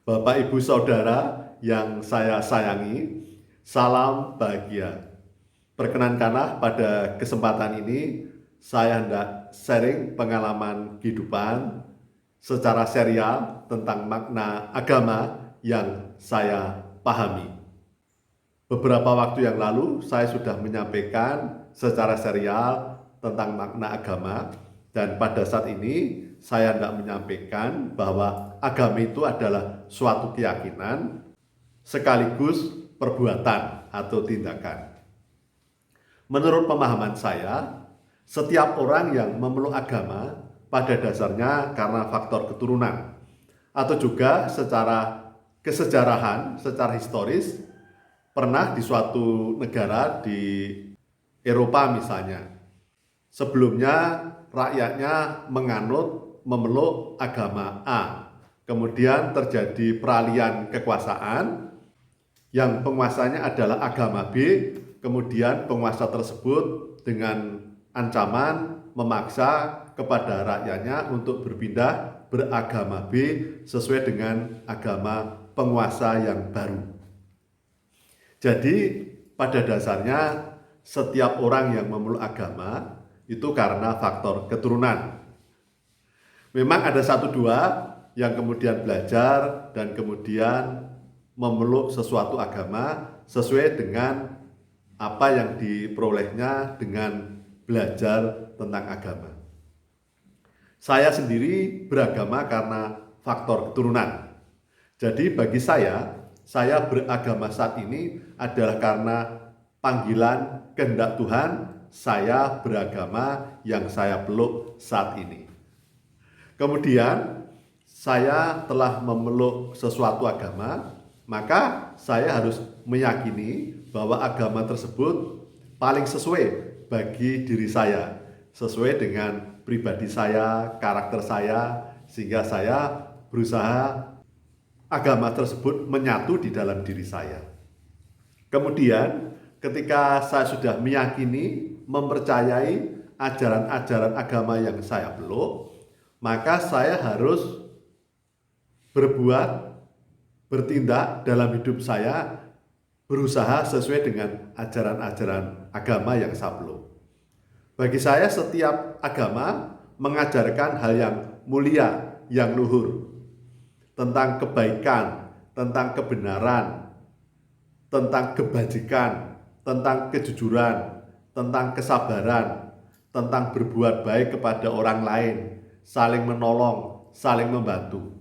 Bapak, Ibu, Saudara yang saya sayangi, salam bahagia. Perkenankanlah pada kesempatan ini saya hendak sharing pengalaman kehidupan secara serial tentang makna agama yang saya pahami. Beberapa waktu yang lalu saya sudah menyampaikan secara serial tentang makna agama, dan pada saat ini saya hendak menyampaikan bahwa agama itu adalah suatu keyakinan sekaligus perbuatan atau tindakan. Menurut pemahaman saya, setiap orang yang memeluk agama pada dasarnya karena faktor keturunan atau juga secara kesejarahan, secara historis, pernah di suatu negara di Eropa misalnya. Sebelumnya rakyatnya memeluk agama A. Kemudian terjadi peralihan kekuasaan yang penguasanya adalah agama B. Kemudian penguasa tersebut dengan ancaman memaksa kepada rakyatnya untuk berpindah beragama B sesuai dengan agama penguasa yang baru. Jadi pada dasarnya setiap orang yang memeluk agama itu karena faktor keturunan. Memang ada satu dua yang kemudian belajar dan kemudian memeluk sesuatu agama sesuai dengan apa yang diperolehnya dengan belajar tentang agama. Saya sendiri beragama karena faktor keturunan. Jadi bagi saya beragama saat ini adalah karena panggilan kehendak Tuhan. Saya beragama yang saya peluk saat ini. Kemudian saya telah memeluk sesuatu agama, maka saya harus meyakini bahwa agama tersebut paling sesuai bagi diri saya, sesuai dengan pribadi saya, karakter saya, sehingga saya berusaha agama tersebut menyatu di dalam diri saya. Kemudian ketika saya sudah meyakini, mempercayai ajaran-ajaran agama yang saya peluk, maka saya harus berbuat, bertindak dalam hidup saya, berusaha sesuai dengan ajaran-ajaran agama yang saya peluk. Bagi saya setiap agama mengajarkan hal yang mulia, yang luhur, tentang kebaikan, tentang kebenaran, tentang kebajikan, tentang kejujuran, tentang kesabaran, tentang berbuat baik kepada orang lain, saling menolong, saling membantu.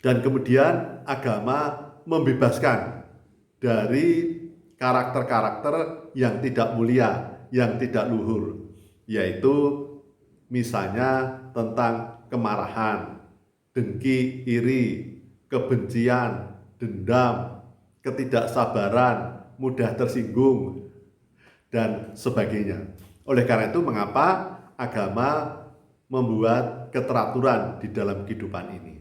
Dan kemudian agama membebaskan dari karakter-karakter yang tidak mulia, yang tidak luhur, yaitu misalnya tentang kemarahan, dengki, iri, kebencian, dendam, ketidaksabaran, mudah tersinggung, dan sebagainya. Oleh karena itu, mengapa agama membuat keteraturan di dalam kehidupan ini.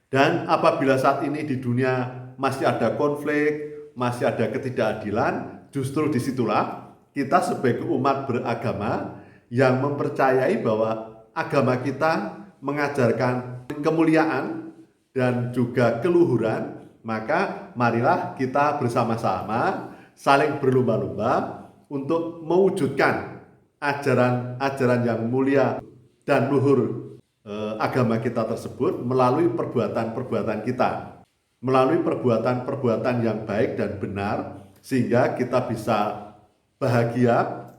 Dan apabila saat ini di dunia masih ada konflik, masih ada ketidakadilan, justru disitulah kita sebagai umat beragama yang mempercayai bahwa agama kita mengajarkan kemuliaan dan juga keluhuran, maka marilah kita bersama-sama saling berlomba-lomba untuk mewujudkan ajaran-ajaran yang mulia dan luhur agama kita tersebut melalui perbuatan-perbuatan kita, melalui perbuatan-perbuatan yang baik dan benar, sehingga kita bisa bahagia,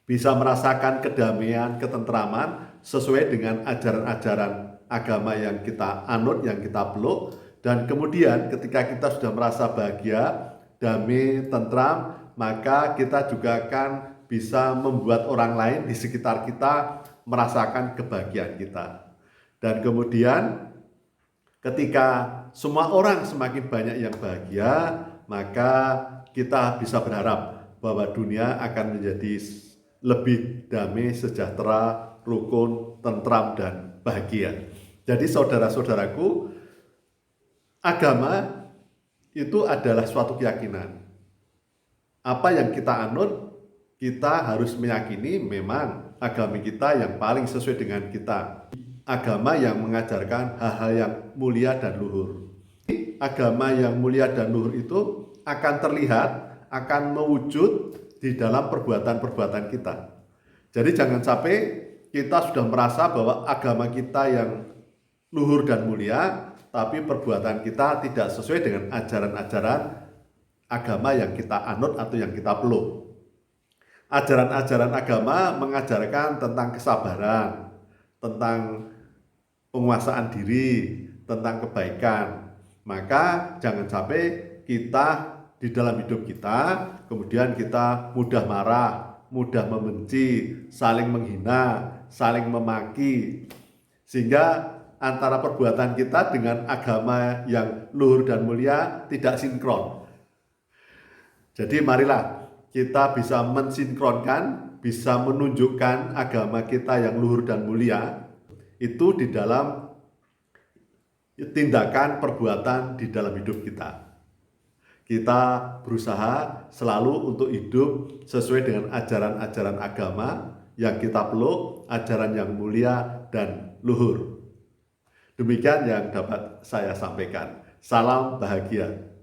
bisa merasakan kedamaian, ketentraman sesuai dengan ajaran-ajaran agama yang kita anut, yang kita peluk. Dan kemudian ketika kita sudah merasa bahagia, damai, tentram, maka kita juga akan bisa membuat orang lain di sekitar kita merasakan kebahagiaan kita. Dan kemudian ketika semua orang semakin banyak yang bahagia, maka kita bisa berharap bahwa dunia akan menjadi lebih damai, sejahtera, rukun, tentram, dan bahagia. Jadi saudara-saudaraku, agama itu adalah suatu keyakinan. Apa yang kita anut, kita harus meyakini memang agama kita yang paling sesuai dengan kita. agama yang mengajarkan hal-hal yang mulia dan luhur. Agama yang mulia dan luhur itu akan terlihat, akan mewujud di dalam perbuatan-perbuatan kita. Jadi jangan sampai kita sudah merasa bahwa agama kita yang luhur dan mulia, tapi perbuatan kita tidak sesuai dengan ajaran-ajaran agama yang kita anut atau yang kita peluk. Ajaran-ajaran agama mengajarkan tentang kesabaran, tentang penguasaan diri, tentang kebaikan. Maka jangan sampai kita di dalam hidup kita, kemudian kita mudah marah, mudah membenci, saling menghina, saling memaki, sehingga antara perbuatan kita dengan agama yang luhur dan mulia tidak sinkron. Jadi marilah kita bisa mensinkronkan, bisa menunjukkan agama kita yang luhur dan mulia itu di dalam tindakan perbuatan di dalam hidup kita. Kita berusaha selalu untuk hidup sesuai dengan ajaran-ajaran agama yang kita peluk, ajaran yang mulia dan luhur. Demikian yang dapat saya sampaikan. Salam bahagia.